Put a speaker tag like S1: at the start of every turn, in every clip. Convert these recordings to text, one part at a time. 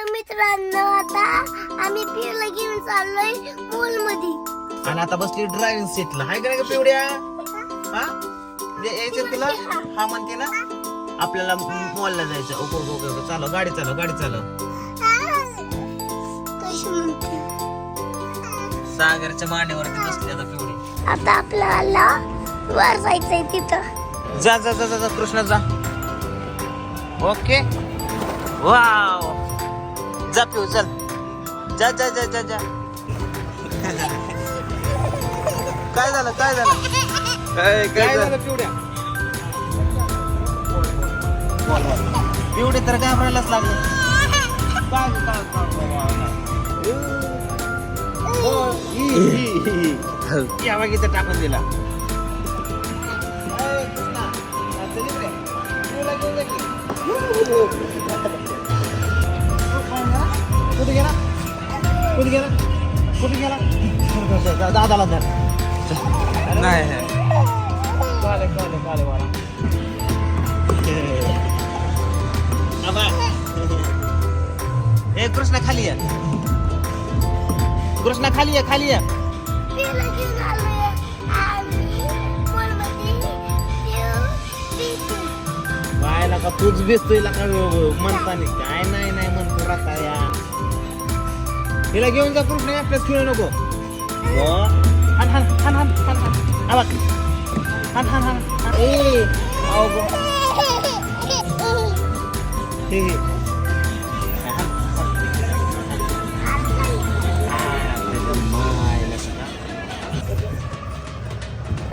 S1: तर मित्रांनो आता आम्ही पिऊला घेऊन चाललोय मॉल मध्ये.
S2: आणि आता बसली ड्रायव्हिंग सीटला. हाय का नाही पिवड्या? हा यायचं तुला? हा म्हणते ना आपल्याला मॉलला जायचं. ओके चालव गाडी चालव गाडी चालव.
S1: कशी म्हणते
S2: सागरच्या मांडीवरती बसली आता पिवडी.
S1: आता आपल्याला वर जायचंय तिथं.
S2: जा जा जा जा कृष्णा जा. ओके वाव जा पिऊ चल जा जा जा जा जा. काय झालं काय झालं काय झालं पिवड्या? पिवडे तर घाबरायलाच लागले. या वागीचं टाकून दिला. कुठे गेला कुठे गेला कुठे गेला? दादाला धर. नाही काले काले काले वाला. ए कृष्णा खाली या. कृष्णा खाली या खाली या.
S1: पिऊला घेऊन आलोय आम्ही मॉल मध्ये.
S2: बायला का तूच बेसतोय का म्हणतानी? काय नाही नाही म्हणतो राहता या. हिला घेऊन जा कृष्णा. एकट्याच खेळू नको. हान हान हान हान हान हान आवाज हान हान हान. ए आओ गो हे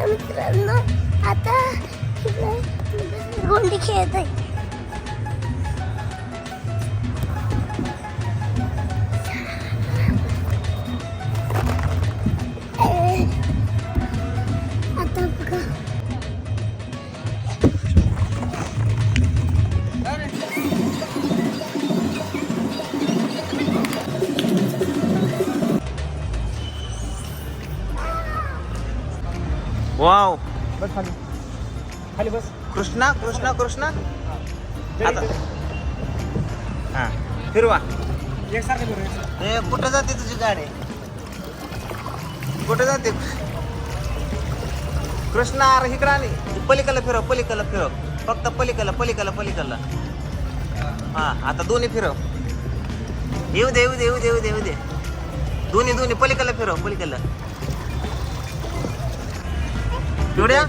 S1: मित्रांनो आता गोंडी खेळत आहे. आता बघा
S2: वाव.
S3: बस खाली खाली बस.
S2: कृष्णा कृष्णा कृष्णा आता हा फिरवा.
S3: एकसारखं बरं.
S2: ए कुठे जाते तुझी गाडी? कुठे जाते कृष्णा? अरे इकडं आणि पलीकडला फिरव पलीकडला फिरव. फक्त पलीकडला पलीकडला पलीकडला. हा आता दोन्ही फिरव. येऊ दे येऊ दे येऊ दे येऊ दे येऊ दे. दोन्ही दोन्ही पलीकडला फिरव पलीकडला. पिवड्या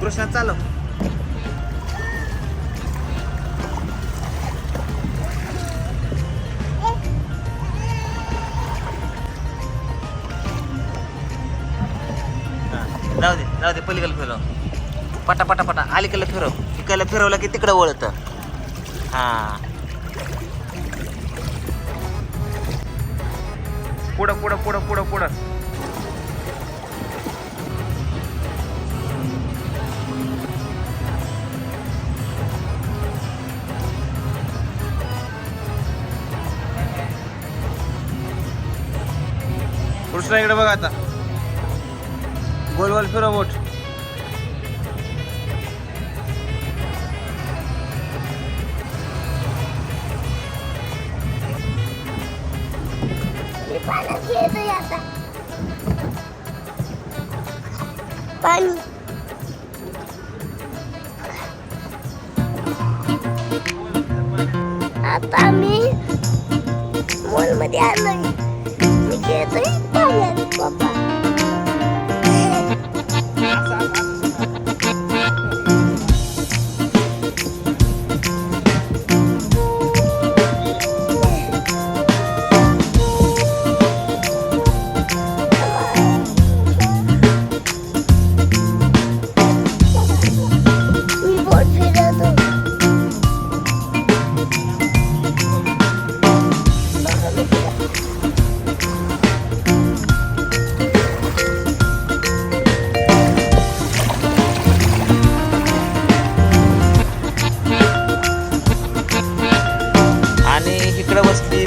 S2: कृष्णा चालव. जाऊ दे पलीकडे फिरव. पटा पटा पटा अलीकडे फिरव. इकडे फिरवलं की तिकडे वळत. हा पुढं पुढं पुढं पुढं पुढं. कृष्णा इकडे बघा आता. गोल गोल फिरव बोट.
S1: पाण्यात खेळतोय आता. पाणी आता आम्ही मॉल मध्ये आलोय. मी खेळतोय पाण्यात पप्पा.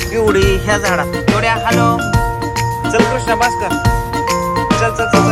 S2: पिवडी ह्या झाडा. एवढ्या हॅलो चल कृष्णा भास्कर चल चल चल